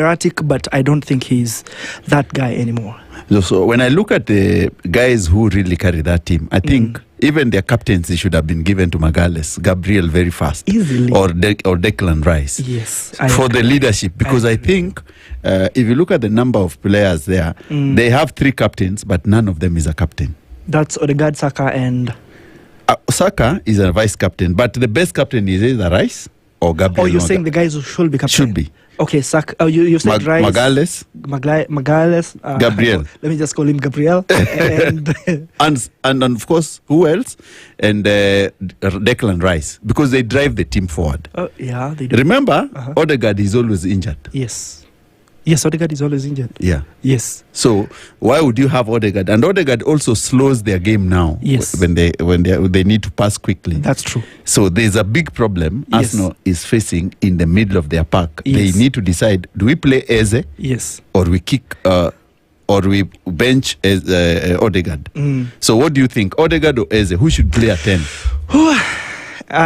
erratic, but I don't think he's that guy anymore. So when I look at the guys who really carry that team, I think even their captaincy should have been given to Magales, Gabriel very fast. Easily. Or Declan Rice. Yes. For the leadership. Because I think if you look at the number of players there, they have 3 captains, but none of them is a captain. That's Odegaard, Saka, and... Saka is a vice captain, but the best captain is either Rice or Gabriel. Oh, you're saying the guys who should be captain? Should be. Okay, Saka. Oh, you said Rice. Magales. Gabriel. Let me just call him Gabriel. and of course, who else? And Declan Rice, because they drive the team forward. Yeah, they do. Remember, Odegaard is always injured. Yes, Odegaard is always injured. Yeah. Yes. So why would you have Odegaard? And Odegaard also slows their game now. Yes. When they need to pass quickly. That's true. So there's a big problem Arsenal is facing in the middle of their pack. Yes. They need to decide: do we play Eze? Yes. Or we kick? Or we bench Odegaard? So what do you think, Odegaard or Eze? Who should play at 10?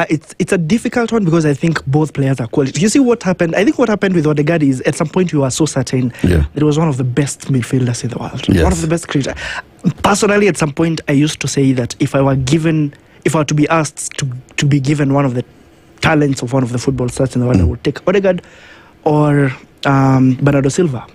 It's a difficult one because I think both players are quality. You see what happened? I think what happened with Odegaard is at some point you were so certain that he was one of the best midfielders in the world. Yes. One of the best creators. Personally, at some point, I used to say that if I were to be asked to be given one of the talents of one of the football stars in the world, I would take Odegaard or Bernardo Silva.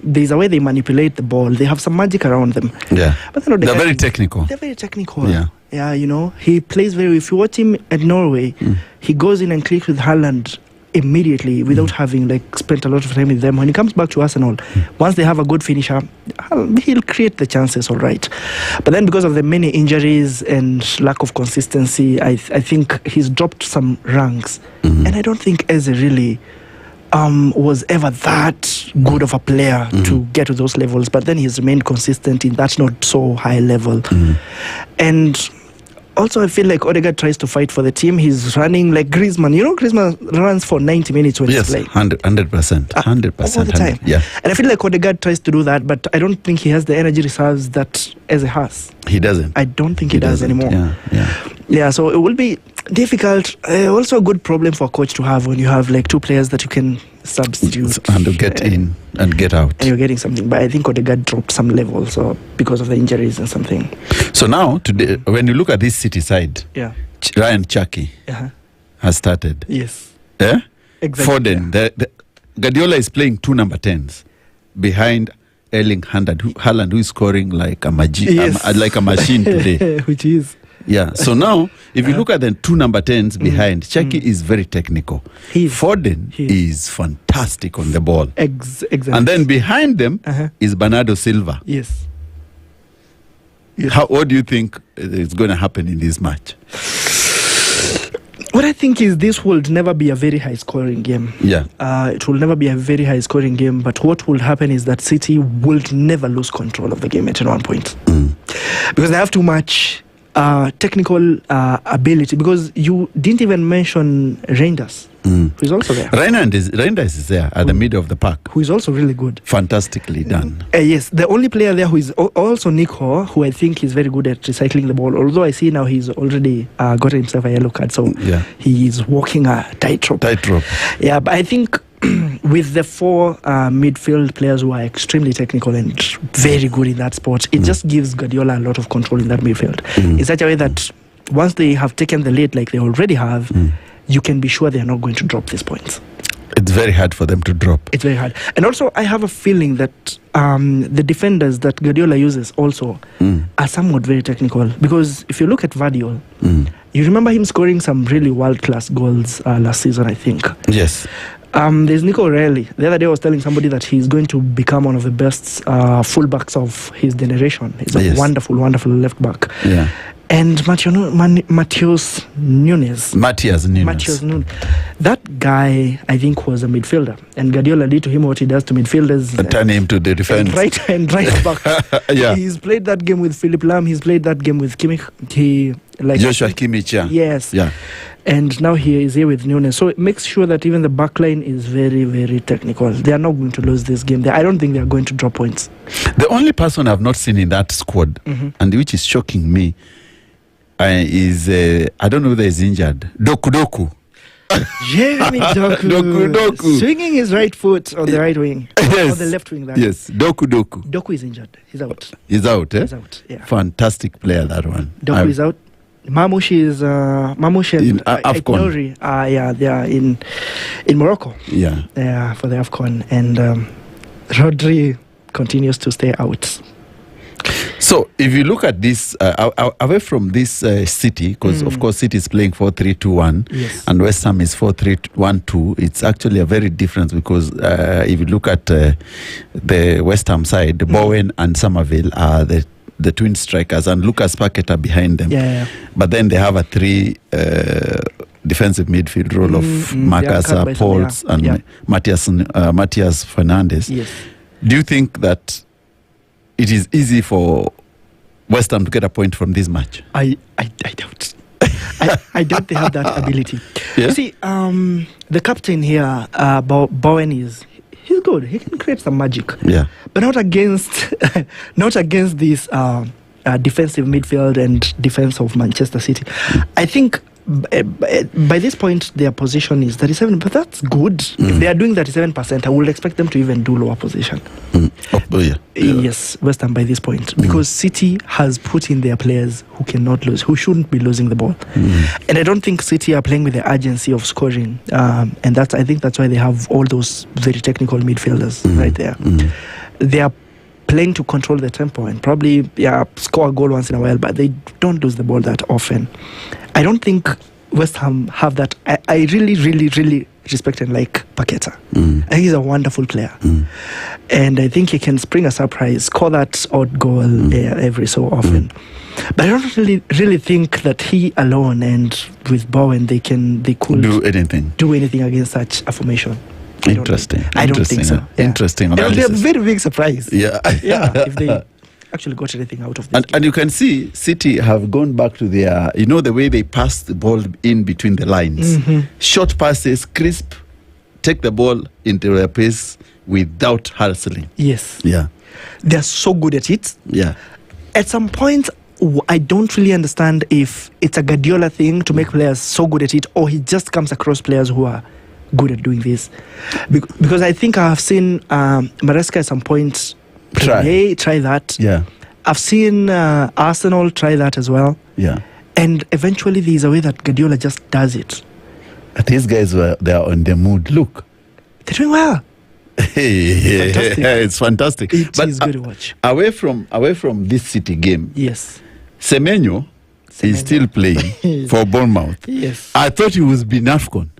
There's a way they manipulate the ball. They have some magic around them. Yeah. But then they're very technical. They're very technical. Yeah, you know, he plays very... If you watch him at Norway, he goes in and clicks with Haaland immediately without having spent a lot of time with them. When he comes back to Arsenal, once they have a good finisher, he'll create the chances, all right. But then because of the many injuries and lack of consistency, I think he's dropped some ranks. And I don't think Eze really... was ever that good of a player to get to those levels, but then he's remained consistent in that not so high level. And also I feel like Odegaard tries to fight for the team. He's running like Griezmann. You know, Griezmann runs for 90 minutes when he's playing. 100%. 100%. All the time. Yeah. And I feel like Odegaard tries to do that, but I don't think he has the energy reserves that Eze has. He doesn't. I don't think he does anymore. Yeah, so it will be difficult. Also a good problem for a coach to have when you have 2 players that you can substitute and to get in and get out, and you're getting something. But I think Odegaard dropped some levels because of the injuries and something. So now today, when you look at this City side, Ryan Chucky has started. Yes. Exactly. Foden. Guardiola is playing 2 number 10s behind Erling Haaland, who is scoring like a machine today. Which is. Yeah, so now, if you look at the 2 number 10s behind, Chucky is very technical. Foden is fantastic on the ball. Exactly. And then behind them is Bernardo Silva. Yes. What do you think is going to happen in this match? What I think is this will never be a very high-scoring game. Yeah. It will never be a very high-scoring game, but what will happen is that City will never lose control of the game at one point. Because they have too much... technical ability, because you didn't even mention Reinders, who is also there. Reinders is there at the middle of the park, who is also really good. Fantastically done. Yes, the only player there who is also Nico, who I think is very good at recycling the ball, although I see now he's already got himself a yellow card, so he is walking a tightrope. Yeah, but I think with the 4 midfield players who are extremely technical and very good in that sport, it just gives Guardiola a lot of control in that midfield. In such a way that once they have taken the lead like they already have, you can be sure they are not going to drop these points. It's very hard for them to drop. It's very hard. And also, I have a feeling that the defenders that Guardiola uses also are somewhat very technical. Because if you look at Vardiol, you remember him scoring some really world-class goals last season, I think. Yes. There's Nico Reilly. The other day I was telling somebody that he's going to become one of the best fullbacks of his generation. He's a wonderful, wonderful left back. Yeah. And Matheus Nunes. That guy, I think, was a midfielder. And Guardiola did to him what he does to midfielders. And turn him to the defense. And right back. He's played that game with Philipp Lahm. He's played that game with Kimmich. Joshua Kimmich, Yes. Yeah. And now he is here with Nunes. So it makes sure that even the backline is very, very technical. They are not going to lose this game. I don't think they are going to drop points. The only person I've not seen in that squad, and which is shocking me, is, I don't know whether he's injured, Doku. Jeremy Doku. Doku. Swinging his right foot on the right wing. Yes. On the left wing. Yes, Doku. Doku is injured. He's out. He's out, eh? He's out, yeah. Fantastic player, that one. Doku is out. Mamush and in AFCON. Theuri, they are in Morocco. Yeah. For the AFCON. And Rodri continues to stay out. So, if you look at this, away from this City, because of course City is playing 4-3-2-1, yes, and West Ham is 4-3-1-2, it's actually a very difference because if you look at the West Ham side, Bowen and Somerville are the twin strikers, and Lucas Paqueta behind them. Yeah. But then they have a three defensive midfield role of Marcus, Pauls, and Matthias Fernandes. Yes. Do you think that it is easy for West Ham to get a point from this match? I doubt. I doubt they have that ability. Yeah? You see, the captain here, Bowen, he's good. He can create some magic. Yeah. But not against this defensive midfield and defense of Manchester City. I think by this point their position is 37, but that's good. If they are doing 37%, I would expect them to even do lower position. Yes, West Ham by this point, because City has put in their players who cannot lose, who shouldn't be losing the ball, and I don't think City are playing with the urgency of scoring, and I think that's why they have all those very technical midfielders right there. They are playing to control the tempo and probably score a goal once in a while, but they don't lose the ball that often. I don't think West Ham have that. I really, really, really respect and like Paqueta. I think he's a wonderful player. And I think he can spring a surprise, score that odd goal every so often. But I don't really think that he alone and with Bowen they could do anything against such a formation. Interesting. I don't think so. Yeah. Interesting. It would be a very big surprise. Yeah. If they actually got anything out of this. And you can see City have gone back to their, the way they pass the ball in between the lines. Short passes, crisp, take the ball into their pace without hustling. Yes. Yeah. They're so good at it. Yeah. At some point, I don't really understand if it's a Guardiola thing to make players so good at it, or he just comes across players who are good at doing this. Because I think I have seen Maresca at some point try that. Yeah. I've seen Arsenal try that as well. Yeah. And eventually there's a way that Guardiola just does it. These guys they are on the mood. Look. They're doing well. It's fantastic. It is good to watch. Away from this City game. Yes. Semenyo is still playing for Bournemouth. Yes. I thought he was being AFCON.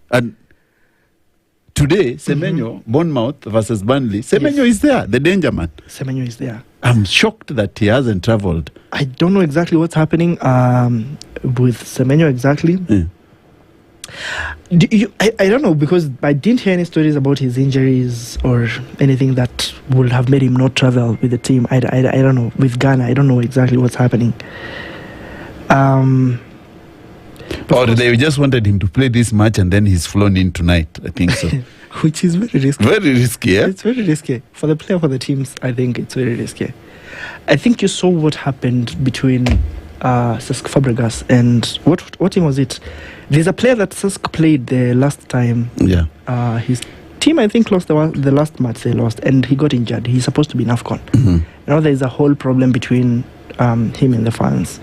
And today, Semenyo, Bournemouth versus Burnley, Semenyo is there, the danger man. Semenyo is there. I'm shocked that he hasn't travelled. I don't know exactly what's happening with Semenyo exactly. I don't know, because I didn't hear any stories about his injuries or anything that would have made him not travel with the team. I don't know. With Ghana, I don't know exactly what's happening. Or they just wanted him to play this match and then he's flown in tonight, I think so. Which is very risky. Very risky, yeah? It's very risky. For the player, for the teams, I think it's very risky. I think you saw what happened between Cesc Fabregas and what team was it? There's a player that Cesc played the last time. Yeah. His team, I think, lost the last match they lost, and he got injured. He's supposed to be in AFCON. Now there's a whole problem between him and the fans.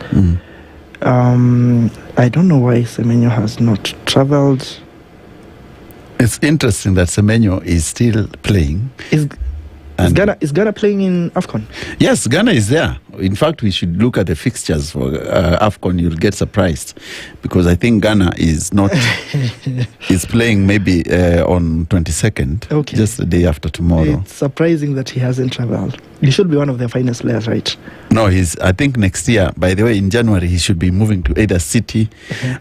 I don't know why Semenyo has not travelled. It's interesting that Semenyo is still playing. Is Ghana playing in AFCON? Yes, Ghana is there. In fact, we should look at the fixtures for AFCON. You'll get surprised, because I think Ghana is not is playing maybe on 22nd, just the day after tomorrow. It's surprising that he hasn't travelled. He should be one of their finest players, right? No, I think next year, by the way, in January, he should be moving to either City.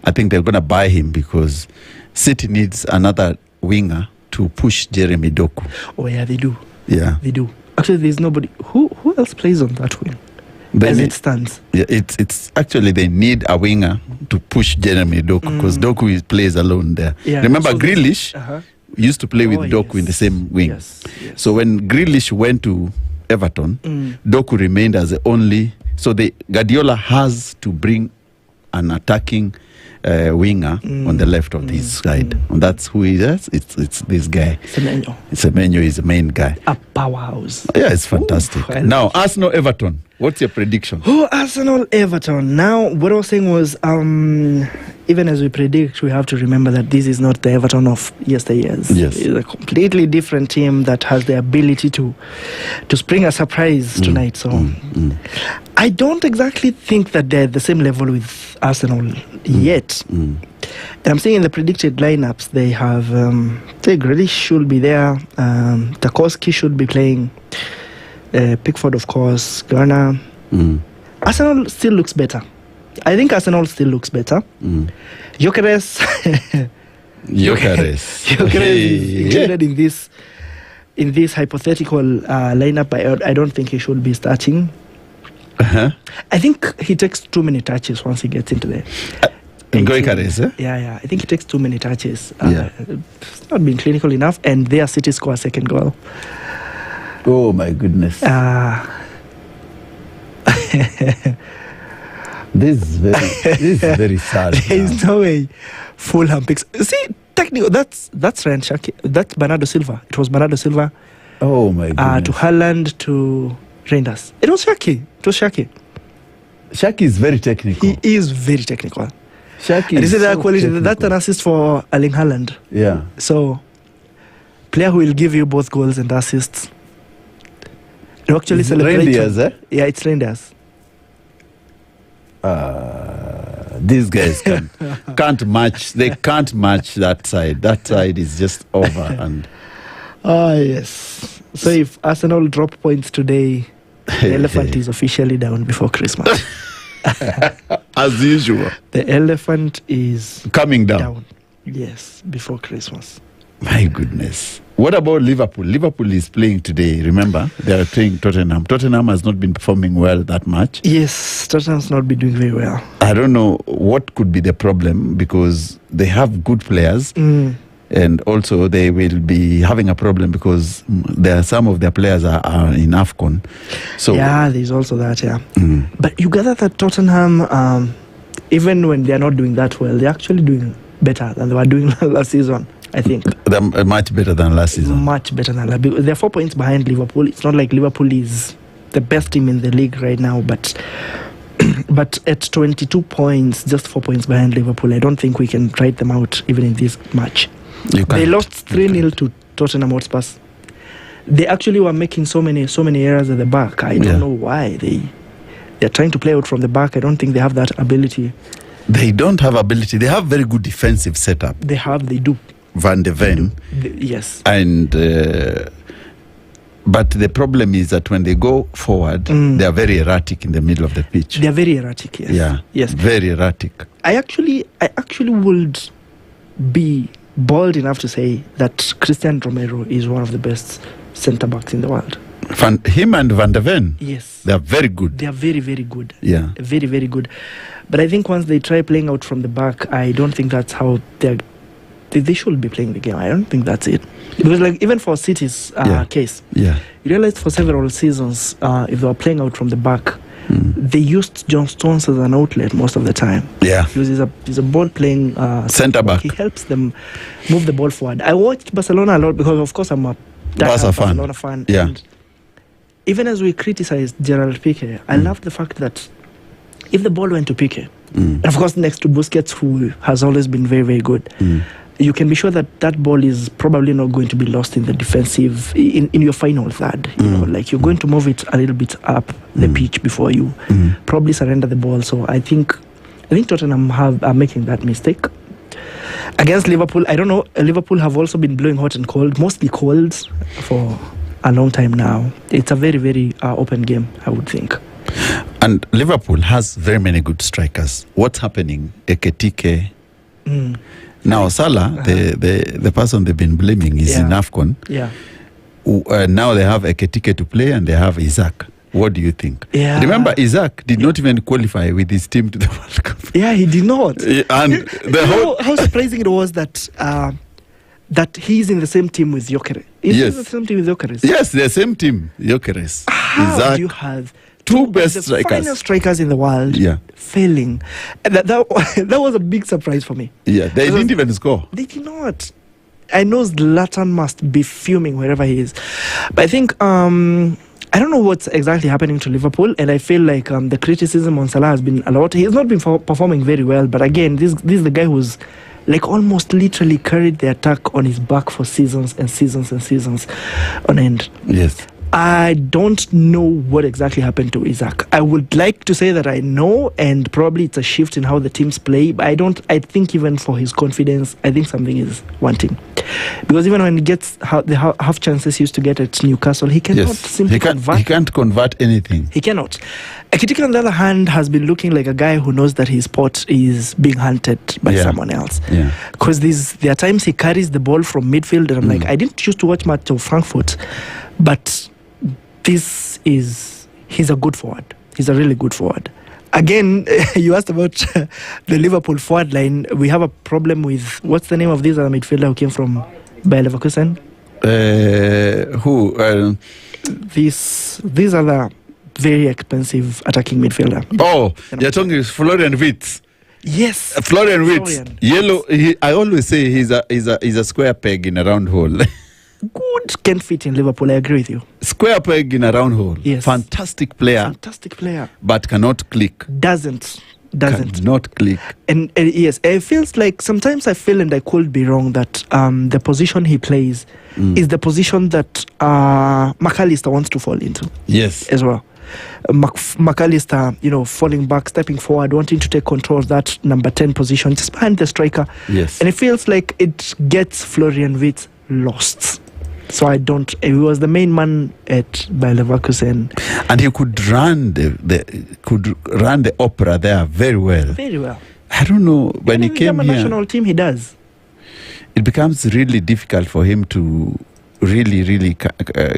I think they're going to buy him because City needs another winger to push Jeremy Doku. Oh, yeah, they do. Yeah, they do. Actually, there's nobody. Who else plays on that wing? As it stands. Yeah, it's actually they need a winger to push Jeremy Doku, because Doku plays alone there. Yeah, remember, so Grealish used to play with Doku in the same wing. Yes. So when Grealish went to Everton, Doku remained as the only. So Guardiola has to bring an attacking winger on the left of this side. And that's who he is. It's this guy. Semenyo is the main guy. A powerhouse. Yeah, it's fantastic. Now, Arsenal-Everton. What's your prediction? Oh, Arsenal-Everton. Now, what I was saying was, even as we predict, we have to remember that this is not the Everton of yesteryears. Yes. It's a completely different team that has the ability to spring a surprise tonight. So, I don't exactly think that they're at the same level with Arsenal yet. And I'm saying in the predicted lineups, they have Grealish should be there, Tarkowski should be playing, Pickford, of course, Garner. Arsenal still looks better. I think Arsenal still looks better. Gyökeres is included in this hypothetical lineup. I don't think he should be starting. I think he takes too many touches once he gets into the Gyökeres, eh? Yeah. I think he takes too many touches. It's not been clinical enough, and their City score a second goal. Oh my goodness. This is very sad. There is no way Fulham picks. See, technically, that's Ryan Shaki. That's Bernardo Silva. It was Bernardo Silva. Oh my goodness. To Haaland, to Reinders. It was Shaki. Shaki is very technical. He is very technical. Shaki is so quality. Technical. That's an assist for Erling Haaland. Yeah. So, player who will give you both goals and assists. You actually celebrate. Reinders, eh? Yeah, it's Reinders. These guys can't match. They can't match that side. That side is just over. And yes. So if Arsenal drop points today, the elephant is officially down before Christmas. As usual. The elephant is coming down. Yes, before Christmas. My goodness. What about Liverpool? Liverpool is playing today. Remember, they are playing Tottenham. Tottenham has not been performing well that much. Yes, Tottenham's not been doing very well. I don't know what could be the problem, because they have good players. And also they will be having a problem because there are some of their players are in AFCON. So yeah, there's also that, yeah. But you gather that Tottenham, even when they're not doing that well, they're actually doing better than they were doing last season, I think. They're much better than last season. Much better than last season. They're 4 points behind Liverpool. It's not like Liverpool is the best team in the league right now, but at 22 points, just 4 points behind Liverpool, I don't think we can write them out even in this match. They lost 3-0 to Tottenham Hotspur. They actually were making so many errors at the back. I don't know why. They're trying to play out from the back. I don't think they have that ability. They don't have ability. They have very good defensive setup. They do. Van de Ven. Yes. And but the problem is that when they go forward, they are very erratic in the middle of the pitch. They are very erratic, yes. Yeah. Yes. Very erratic. I actually would be bold enough to say that Christian Romero is one of the best centre-backs in the world. Him and Van de Ven? Yes. They are very good. They are very, very good. Yeah. Very, very good. But I think once they try playing out from the back, I don't think that's how they should be playing the game. I don't think that's it. Because like even for City's case, you realize for several seasons, if they were playing out from the back, they used John Stones as an outlet most of the time. Yeah. Because he's a ball-playing centre-back. He helps them move the ball forward. I watched Barcelona a lot because, of course, I'm a Barcelona fan. Yeah. And even as we criticized Gerard Piqué, I love the fact that if the ball went to Piqué, and of course next to Busquets, who has always been very, very good, you can be sure that that ball is probably not going to be lost in the defensive, in your final third. You know, like you're going to move it a little bit up the pitch before you probably surrender the ball. So I think Tottenham are making that mistake. Against Liverpool, I don't know, Liverpool have also been blowing hot and cold, mostly cold for a long time now. It's a very, very open game, I would think. And Liverpool has very many good strikers. What's happening? Ekitike. Now Salah, the person they've been blaming is in AFCON. Yeah. Now they have Ekitike to play and they have Isaac. What do you think? Yeah. Remember, Isaac did not even qualify with his team to the World Cup. Yeah, he did not. And how surprising it was that he's in the same team with Gyökeres. Yes, the same team with Gyökeres. Yes, the same team, Gyökeres. How do you have two best the strikers, finest strikers in the world, failing. And that was a big surprise for me. Yeah, they didn't even score. They did not. I know Zlatan must be fuming wherever he is, but I think I don't know what's exactly happening to Liverpool, and I feel like the criticism on Salah has been a lot. He has not been performing very well, but again, this is the guy who's like almost literally carried the attack on his back for seasons and seasons and seasons on end. Yes. I don't know what exactly happened to Isaac. I would like to say that I know, and probably it's a shift in how the teams play, but I don't. I think even for his confidence, I think something is wanting. Because even when he gets the half chances he used to get at Newcastle, he cannot simply convert. He can't convert anything. He cannot. Ekitike, on the other hand, has been looking like a guy who knows that his spot is being hunted by someone else. Because there are times he carries the ball from midfield, and I'm like, I didn't choose to watch much of Frankfurt, but he's a good forward. He's a really good forward. Again, you asked about the Liverpool forward line. We have a problem with, what's the name of this other midfielder who came from Bayer Leverkusen? Who? These are the very expensive attacking midfielder. Oh, you're talking Florian Wirtz. Yes, Florian Wirtz. Yellow. I always say he's a square peg in a round hole. Good, can fit in Liverpool. I agree with you. Square peg in a round hole. Yes, fantastic player, but cannot click. Doesn't not click. And yes, it feels like sometimes I feel, and I could be wrong, that the position he plays is the position that McAllister wants to fall into. Yes, as well. McAllister, falling back, stepping forward, wanting to take control of that number 10 position, just behind the striker. Yes, and it feels like it gets Florian Wirtz lost. So he was the main man at Bayer Leverkusen, and he could run the opera there very well. Very well. I don't know, when he came here, national team, he does. It becomes really difficult for him to really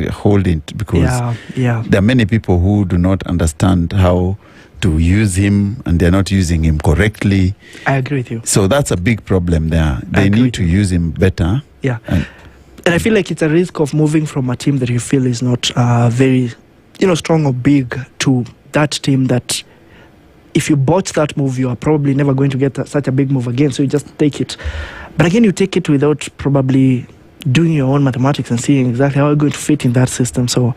hold it, because there are many people who do not understand how to use him, and they're not using him correctly. I agree with you. So that's a big problem there. They need to use him better. Yeah. And I feel like it's a risk of moving from a team that you feel is not very, strong or big, to that team that if you bought that move, you are probably never going to get such a big move again. So you just take it. But again, you take it without probably doing your own mathematics and seeing exactly how you're going to fit in that system. So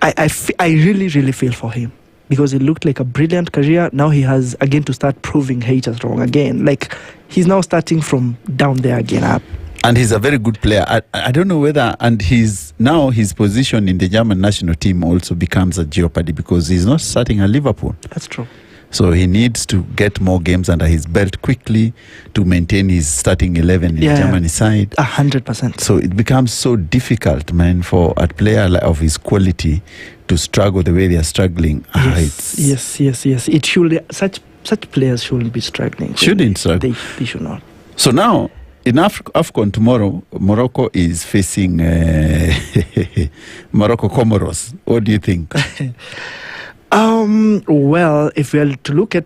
I really, really feel for him, because it looked like a brilliant career. Now he has again to start proving haters wrong again. Like, he's now starting from down there again up. And he's a very good player. I don't know whether, and his position in the German national team also becomes a jeopardy, because he's not starting at Liverpool. That's true. So he needs to get more games under his belt quickly to maintain his starting 11 in the Germany side. 100%. So it becomes so difficult, man, for a player of his quality to struggle the way they are struggling. Yes. It should, such players shouldn't be struggling. Shouldn't struggle. They should not. So now, in AFCON tomorrow, Morocco is facing Morocco Comoros. What do you think? Well, if we are to look at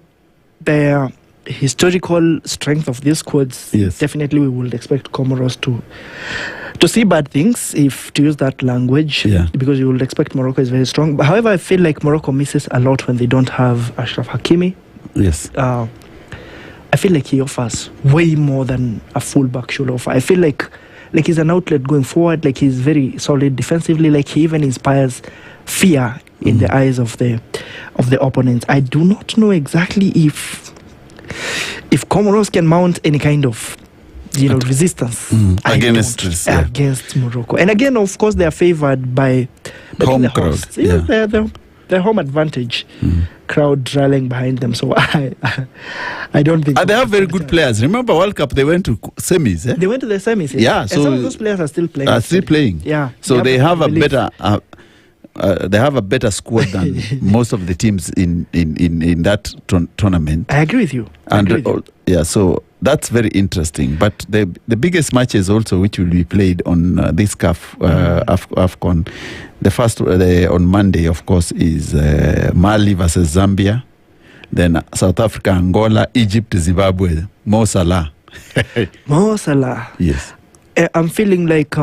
the historical strength of these squads, definitely we would expect Comoros to see bad things, if to use that language, because you would expect Morocco is very strong. But however, I feel like Morocco misses a lot when they don't have Ashraf Hakimi. Yes. I feel like he offers way more than a fullback should offer. I feel like he's an outlet going forward. Like, he's very solid defensively. Like, he even inspires fear in the eyes of the opponents. I do not know exactly if Comoros can mount any kind of resistance against Morocco. And again, of course, they are favored by the home crowd. Their home advantage, crowd rallying behind them. So I don't think. They have very good players. Remember World Cup, they went to semis. They went to the semis. Yeah, and so some of those players are still playing. Yeah. So they have a better. They have a better squad than most of the teams in that tournament. I agree with you. So that's very interesting. But the biggest matches also, which will be played on this AFCON, the first on Monday, of course, is Mali versus Zambia. Then South Africa, Angola, Egypt, Zimbabwe. Mo Salah. Mo Salah. Yes. I'm feeling like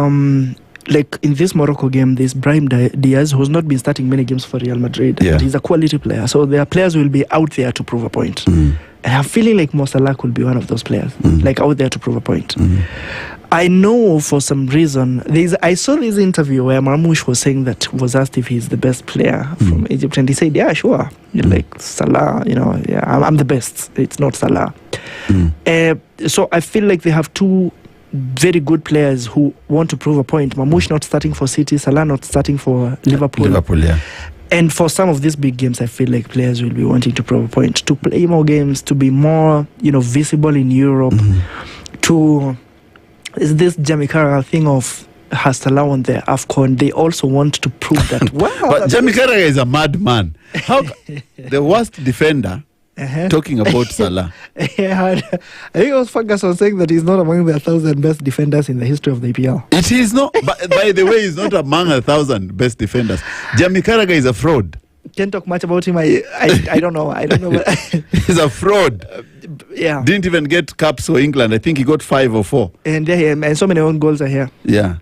like in this Morocco game, there's Brahim Diaz, who's not been starting many games for Real Madrid, but he's a quality player. So their players will be out there to prove a point. And I'm feeling like Mo Salah will be one of those players, like out there to prove a point. I know for some reason, I saw this interview where Marmoush was asked if he's the best player from Egypt, and he said, yeah, sure. Like Salah, I'm the best. It's not Salah. So I feel like they have two very good players who want to prove a point. Marmoush not starting for City, Salah not starting for Liverpool. And for some of these big games, I feel like players will be wanting to prove a point, to play more games, to be more, visible in Europe, to... Is this Jamie Carragher thing of has Salah on the AFCON? They also want to prove that. Wow, but Jamie Carragher is a madman. How the worst defender talking about Salah? I think it was Ferguson saying that he's not among the 1,000 best defenders in the history of the EPL. It is not. But by the way, he's not among 1,000 best defenders. Jamie Carragher is a fraud. Can't talk much about him. I don't know. He's a fraud. Didn't even get caps for England. I think he got 5 or 4. And so many own goals are here. Yeah.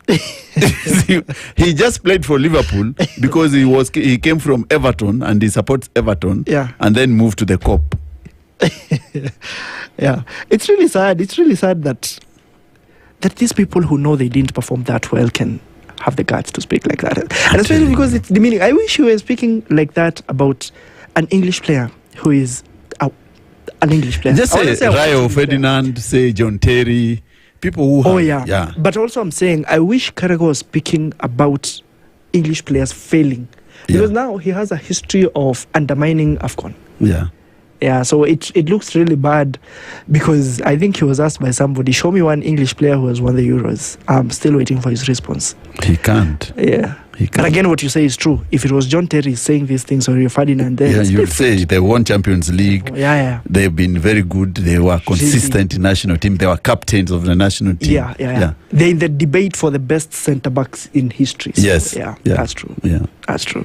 He just played for Liverpool because he came from Everton and he supports Everton. Yeah. And then moved to the COP. Yeah. It's really sad. It's really sad that these people who know they didn't perform that well can have the guts to speak like that. And especially because it's demeaning. I wish you were speaking like that about an English player who is an English player. Just say Rio Ferdinand, say John Terry, people who yeah. But also I'm saying, I wish Carragher was speaking about English players failing. Because now he has a history of undermining AFCON. Yeah, so it looks really bad because I think he was asked by somebody, show me one English player who has won the Euros. I'm still waiting for his response. He can't. Yeah. And again, what you say is true. If it was John Terry saying these things or Ferdinand, then you'd say they won Champions League. They've been very good. They were consistent in national team. They were captains of the national team. Yeah. They're in the debate for the best centre-backs in history. So, that's true. Yeah. That's true.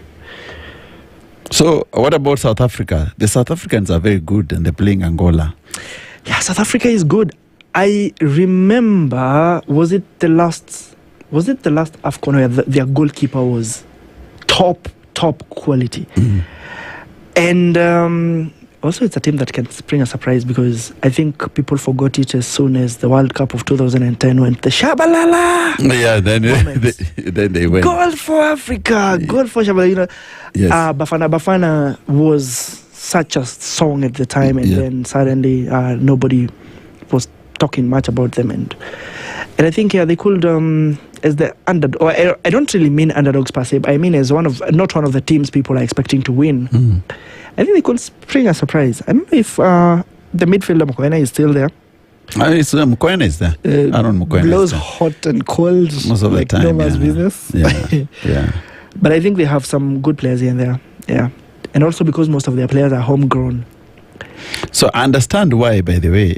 So, what about South Africa? The South Africans are very good and they're playing Angola. Yeah, South Africa is good. I remember, was it the last AFCON where their goalkeeper was top quality? And also it's a team that can spring a surprise because I think people forgot it as soon as the World Cup of 2010 went the Shabalala. Yeah, then they went. Goal for Africa, goal for Shabalala. Yes. Bafana was such a song at the time, and then suddenly nobody was talking much about them, and I think they could as the underdog. I don't really mean underdogs per se, but I mean as not one of the teams people are expecting to win. I think they could spring a surprise. I don't know if the midfielder Mokoena is still there. Mokoena is there. Aaron Mokoena blows hot and cold most of like the time. No man's business. Yeah. But I think they have some good players here and there. Yeah. And also because most of their players are homegrown. So I understand why, by the way,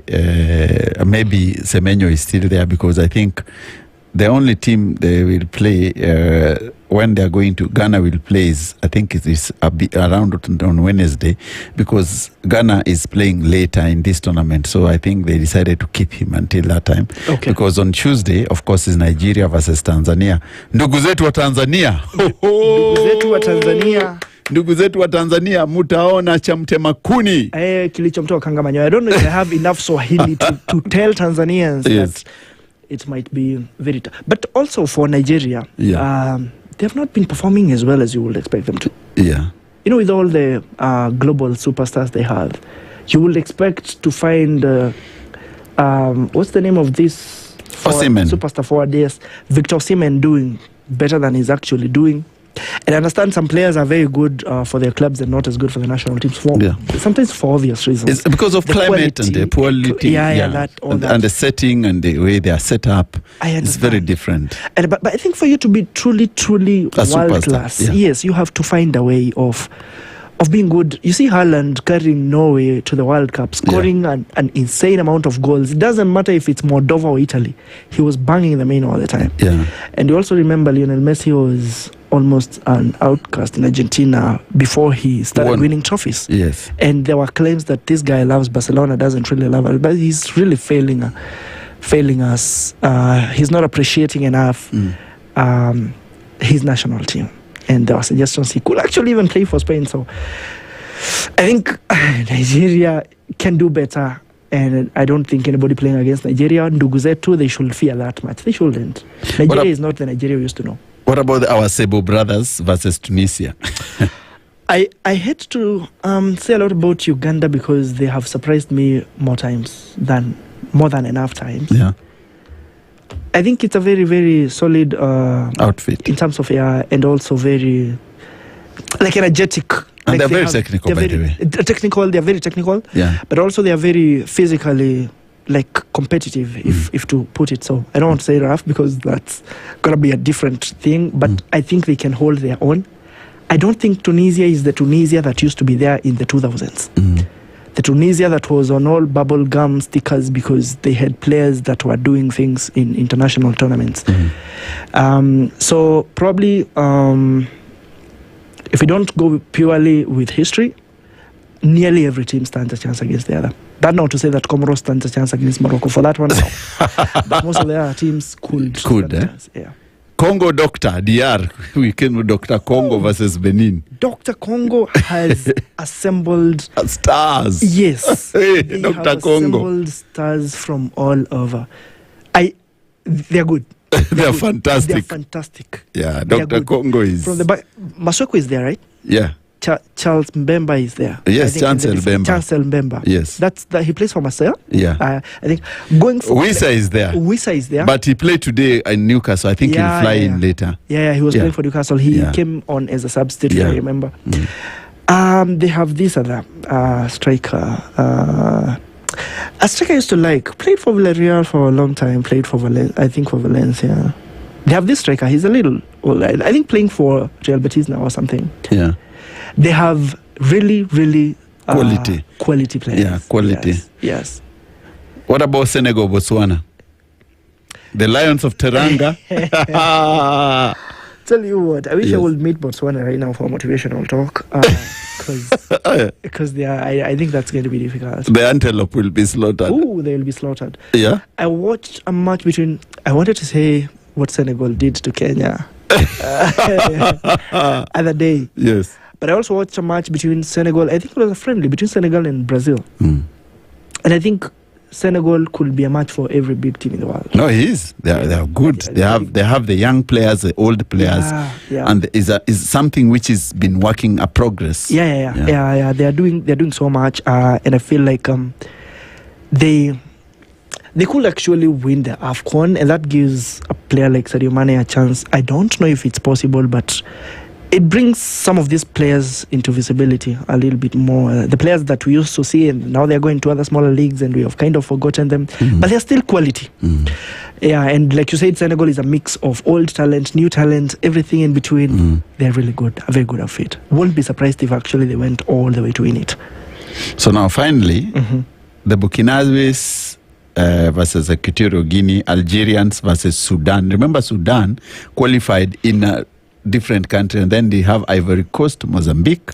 maybe Semenyo is still there because I think the only team they will play when they are going to Ghana will play is, I think it is around on Wednesday because Ghana is playing later in this tournament. So I think they decided to keep him until that time. Okay. Because on Tuesday, of course, is Nigeria versus Tanzania. Ndugu zetu wa Tanzania. Ndugu zetu wa Tanzania mutaona cha mtema kuni. Kilichomtoa Kangamanyo. I don't know if I have enough Swahili to tell Tanzanians that it might be very tough. But also for Nigeria, they have not been performing as well as you would expect them to. Yeah. With all the global superstars they have, you would expect to find, what's the name of this superstar forward? Yes, Victor Osimhen doing better than he's actually doing. And I understand some players are very good for their clubs and not as good for the national teams. Sometimes for obvious reasons. It's because of the climate quality, and the quality. That. And the setting and the way they are set up. It's very different. But I think for you to be truly world class, yes, you have to find a way of being good. You see Haaland carrying Norway to the World Cup, scoring an insane amount of goals. It doesn't matter if it's Moldova or Italy. He was banging them in all the time. Yeah. And you also remember Lionel Messi was almost an outcast in Argentina before he started winning trophies. Yes. And there were claims that this guy loves Barcelona, doesn't really love it, but he's really failing us. He's not appreciating enough his national team. And there were suggestions he could actually even play for Spain. So I think Nigeria can do better. And I don't think anybody playing against Nigeria, Nduguzetu, they should fear that much. They shouldn't. Nigeria is not the Nigeria we used to know. What about our Sebo brothers versus Tunisia? I hate to say a lot about Uganda because they have surprised me more than enough times. Yeah. I think it's a very, very solid outfit in terms of and also very energetic. And they're very technical, by the way. They're very technical. Yeah. But also they are very physically competitive, if to put it so. I don't want to say rough because that's gonna be a different thing. But I think they can hold their own. I don't think Tunisia is the Tunisia that used to be there in the 2000s. The Tunisia that was on all bubble gum stickers because they had players that were doing things in international tournaments. So probably, if we don't go purely with history, nearly every team stands a chance against the other. That not to say that Comoros stands a chance against Morocco for that one now. But most of the other teams could stand a chance. Yeah. Congo Doctor, DR, we came with Dr. Congo versus Benin. Dr. Congo has assembled stars. Yes. Hey, Dr. Congo. Assembled stars from all over. They're good. They're fantastic. They're fantastic. Yeah, Dr. Congo is... From the back, Masweko is there, right? Yeah. Charles Mbemba is there. Yes, Chancel Mbemba. Chancel Mbemba. Yes. He plays for Marseille. Yeah. I think going for Wissa is there. Wissa is there. But he played today in Newcastle. I think he'll fly in later. Yeah, he was playing for Newcastle. He came on as a substitute, I remember. They have this other striker. A striker I used to like. Played for Villarreal for a long time. Played for Valencia. They have this striker. He's a little old. I think playing for Real Betis now or something. Yeah. They have really, really quality players. Yeah, quality. Yes. What about Senegal, Botswana? The Lions of Teranga. Tell you what, I wish I would meet Botswana right now for motivational talk. Because I think that's going to be difficult. The antelope will be slaughtered. Oh, they will be slaughtered. Yeah. I watched a match between. I wanted to say what Senegal did to Kenya other day. Yes. But I also watched a match between Senegal. I think it was a friendly between Senegal and Brazil. And I think Senegal could be a match for every big team in the world. No, he is. They are good. They have the young players, the old players, and is something which has been working a progress. Yeah. They're doing so much, and I feel like they could actually win the AFCON, and that gives a player like Sadio Mane a chance. I don't know if it's possible, but it brings some of these players into visibility a little bit more. The players that we used to see, and now they're going to other smaller leagues, and we have kind of forgotten them. But they're still quality. Yeah, and like you said, Senegal is a mix of old talent, new talent, everything in between. They're really good, a very good outfit. Won't be surprised if actually they went all the way to win it. So now finally, the Burkinabes versus Equatorial Guinea, Algerians versus Sudan. Remember, Sudan qualified in a different country, and then they have Ivory Coast, Mozambique,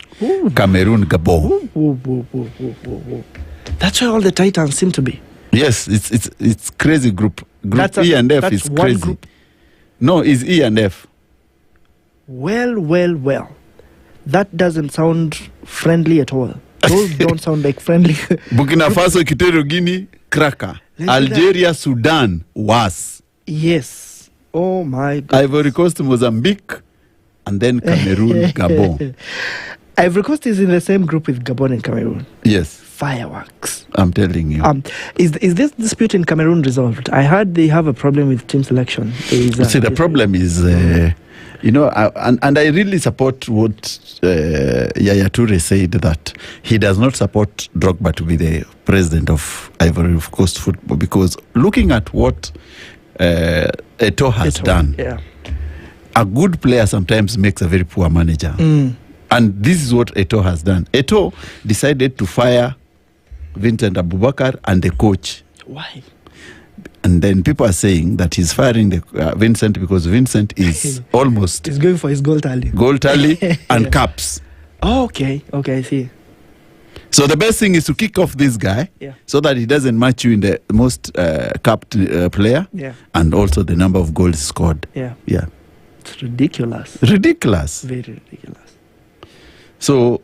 Cameroon, Gabon. That's where all the Titans seem to be. Yes, it's crazy group. E and F is crazy. Group. No, it's E and F. Well. That doesn't sound friendly at all. Those don't sound like friendly. Burkina Faso, Equatorial Guinea, cracker. Algeria, Sudan, worse. Yes. Oh my God. Ivory Coast, Mozambique, and then Cameroon, Gabon. Ivory Coast is in the same group with Gabon and Cameroon. Yes. Fireworks. I'm telling you. Is this dispute in Cameroon resolved? I heard they have a problem with team selection. See, the problem is, and I really support what Yaya Toure said, that he does not support Drogba to be the president of Ivory Coast football, because looking at what Eto'o has done, a good player sometimes makes a very poor manager. And this is what Eto'o has done. Eto'o decided to fire Vincent Abubakar and the coach. Why? And then people are saying that he's firing the Vincent because Vincent is almost... He's going for his goal tally. Goal tally and caps. Oh, okay, I see. So the best thing is to kick off this guy so that he doesn't match you in the most capped player and also the number of goals scored. Yeah. It's ridiculous. Ridiculous. Very ridiculous. So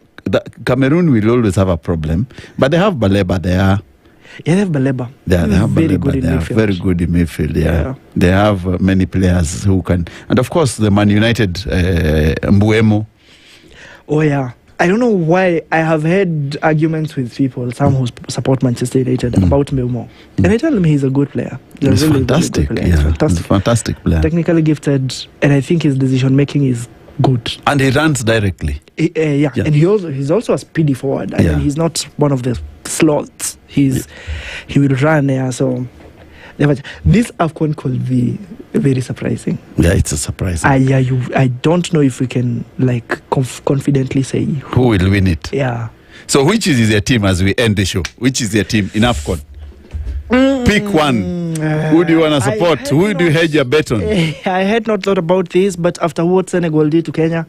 Cameroon will always have a problem, but they have Baleba there. Yeah, they have Baleba. They have very Baleba. good in They are midfield. very good in midfield. Yeah, they have many players who can, and of course the Man United Mbuemo. Oh yeah. I don't know why I have had arguments with people, some who support Manchester United, about Mbuemo. And I tell them he's a good player. He's fantastic. Really good player. Yeah, He's he's a fantastic player. Technically gifted, and I think his decision making is good. And he runs directly. Yeah, and he's also a speedy forward. I mean, he's not one of the slots. He will run. Yeah, so this AFCON could be very surprising. Yeah, it's a surprise. I don't know if we can confidently say who will win it. Yeah. So which is your team as we end the show? Which is your team in AFCON? Pick one. Who do you want to support? Who do you hedge your bet on? I had not thought about this, but after what Senegal did to Kenya,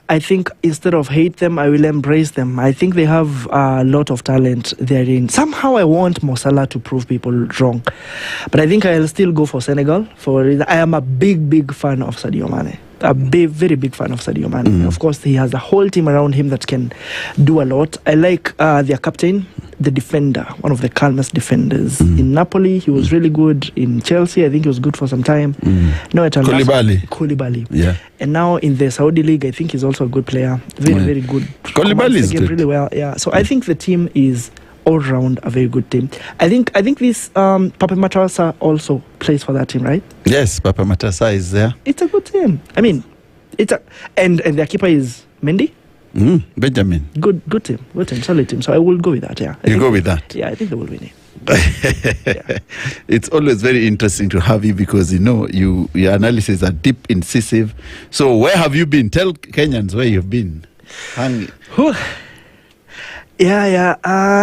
I think instead of hate them, I will embrace them. I think they have a lot of talent therein. Somehow I want Mo Salah to prove people wrong. But I think I'll still go for Senegal. I am a big fan of Sadio Mane. Very big fan of Sadio Mane. Of course, he has a whole team around him that can do a lot. I like their captain, the defender, one of the calmest defenders. In Napoli, he was really good. In Chelsea, I think he was good for some time. No, Koulibaly. Yeah. And now in the Saudi League, I think he's also a good player. Very good. Koulibaly is good. Really well. Yeah. So I think the team is all round a very good team. I think this Pape Matarsa also plays for that team, right? Yes, Pape Matarsa is there. It's a good team. I mean, and their keeper is Mendy. Benjamin. Good team, solid team. So I will go with that. Yeah. You go with that. Yeah, I think they will win it. It's always very interesting to have you because your analyses are deep, incisive. So where have you been? Tell Kenyans where you've been.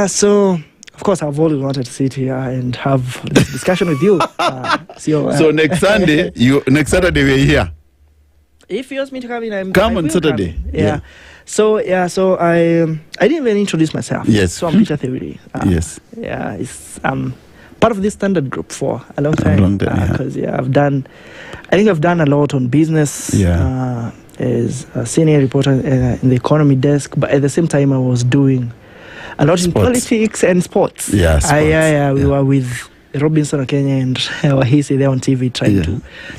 So of course I've always wanted to sit here and have this discussion with you. So next Saturday we're here. If you ask me to come in, come on Saturday. Yeah. So I didn't even introduce myself. Yes. So I'm Peter Theuri. Yes. Yeah, it's part of this standard group for a long time. Because I've done a lot on business. Yeah. As a senior reporter in the economy desk, but at the same time I was doing a lot in politics and sports. Yeah, sports. We were with Robinson Okenya and Wahisi there on TV trying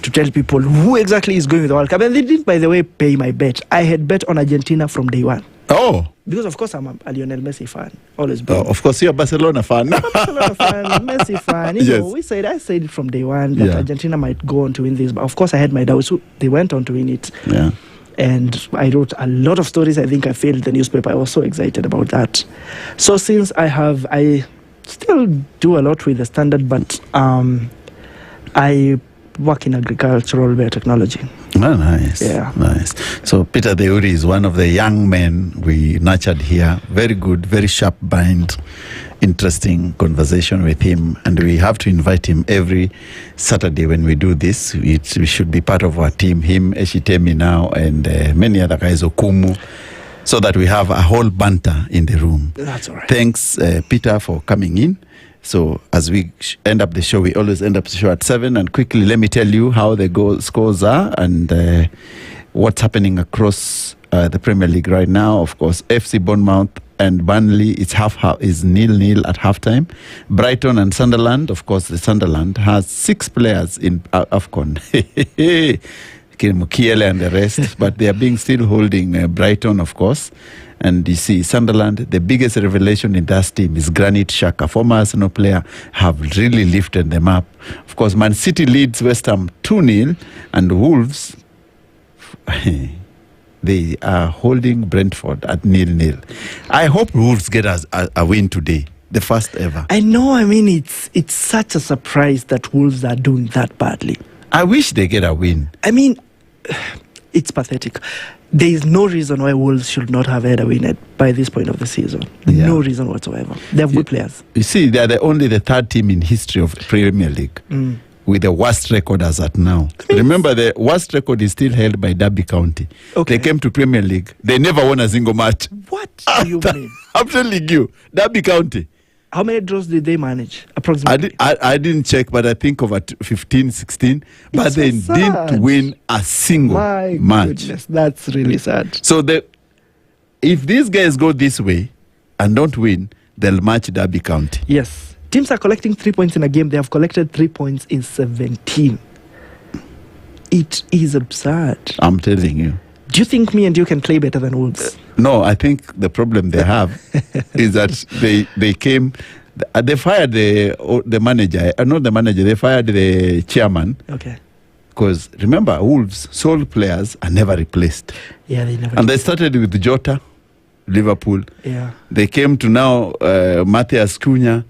to tell people who exactly is going with the World Cup. And they didn't, by the way, pay my bet. I had bet on Argentina from day one. Oh. Because, of course, I'm a Lionel Messi fan. Always been. Oh, of course, you're a Barcelona fan. I'm a Barcelona fan, Messi fan. I said it from day one that Argentina might go on to win this. But, of course, I had my doubts. They went on to win it. Yeah. And I wrote a lot of stories. I think I filled the newspaper. I was so excited about that. So since I still do a lot with the Standard, but I work in agricultural biotechnology. Oh, nice. Yeah. Nice. So Peter Theuri is one of the young men we nurtured here. Very good, very sharp mind. Interesting conversation with him, and we have to invite him every Saturday when we do this. We should be part of our team, him, Eshitemi now, and many other guys, Okumu, so that we have a whole banter in the room. That's all right. Thanks, Peter, for coming in. So as we end up the show, we always end up the show at 7. And quickly, let me tell you how the scores are and what's happening across the Premier League right now. Of course, FC Bournemouth and Burnley is 0-0 at halftime. Brighton and Sunderland, of course, the Sunderland has 6 players in AFCON. Mukiele and the rest, but they are being still holding Brighton, of course. And you see, Sunderland, the biggest revelation in that team is Granit Xhaka, former Arsenal player, have really lifted them up. Of course, Man City leads West Ham 2-0, and Wolves, they are holding Brentford at 0-0. I hope Wolves get a win today, the first ever. I know, I mean, it's such a surprise that Wolves are doing that badly. I wish they get a win. I mean, it's pathetic. There is no reason why Wolves should not have had a win by this point of the season. Yeah. No reason whatsoever. They have good players. You see, they are only the 3rd team in history of the Premier League with the worst record as at now. Remember, the worst record is still held by Derby County. Okay. They came to Premier League. They never won a single match. What do you mean? I'm telling you, Derby County. How many draws did they manage, approximately? I didn't check, but I think over 15, 16. But they didn't win a single match. Goodness, that's really sad. So if these guys go this way and don't win, they'll match Derby County. Yes. Teams are collecting 3 points in a game. They have collected 3 points in 17. It is absurd. I'm telling you. Do you think me and you can play better than Wolves? No, I think the problem they have is that they came, they fired the manager, not the manager, they fired the chairman. Okay. Because remember, Wolves sold players are never replaced. Yeah, they never. And they started with Jota, Liverpool. Yeah. They came to now Matthias Cunha.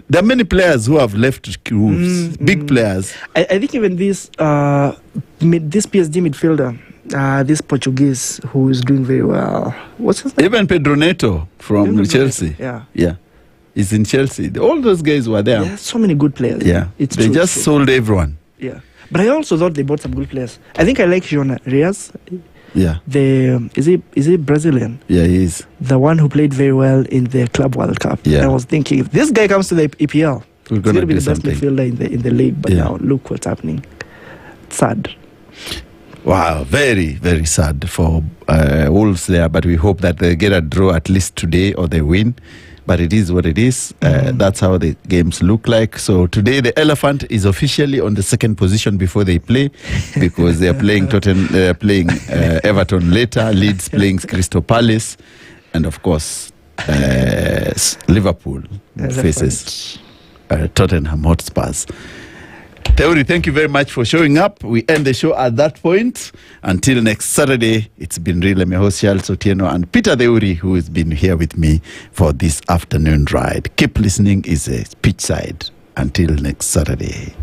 There are many players who have left Wolves, big players. I think even this PSG midfielder, this Portuguese who is doing very well. What's his name? Even Pedro Neto from Chelsea. Yeah. He's in Chelsea. All those guys were there. Yeah, so many good players. Yeah. They just sold everyone. Yeah. But I also thought they bought some good players. I think I like João Reyes. Yeah. Is he Brazilian? Yeah, he is. The one who played very well in the Club World Cup. Yeah. I was thinking, if this guy comes to the EPL, he's going to be the best midfielder in the league. But now, look what's happening. Sad. Wow, very, very sad for Wolves there. But we hope that they get a draw at least today or they win. But it is what it is. That's how the games look like. So today the Elephant is officially on the second position before they play, because they are playing Everton later, Leeds playing Crystal Palace, and of course Liverpool faces Tottenham Hotspurs. Theuri, thank you very much for showing up. We end the show at that point. Until next Saturday, it's been real. I'm your host, Otieno, and Peter Theuri, who has been here with me for this afternoon ride. Keep listening. Is a pitch side. Until next Saturday.